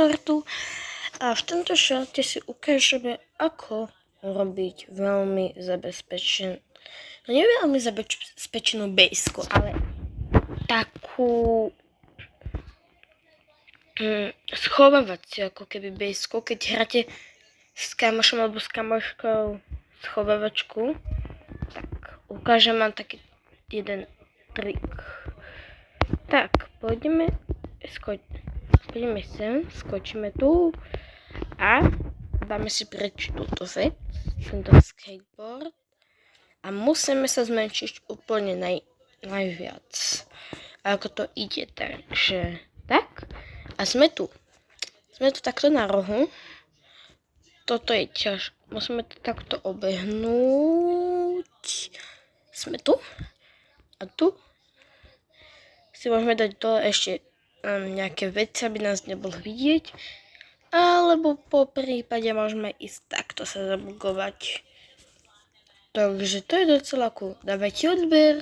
šortu a v tomto šorte si ukážeme, ako robiť veľmi zabezpečenú bejsku, ale takú schovávaciu, ako keby bejsku, keď hráte s kamošom alebo s kamoškou schovávačku, tak ukážem vám taký jeden trik. Tak, poďme sem, skočíme tu a dáme si preč túto vec, tento skateboard a musíme sa zmenšiť úplne najviac, ako to ide, takže tak a sme tu takto na rohu. Toto je musíme to takto obehnúť. Sme tu a tu si môžeme dať dole ešte nejaké veci, aby nás nebolo vidieť, alebo po prípade môžeme ísť takto sa zabugovať. Takže to je docela cool. Dávajte odber.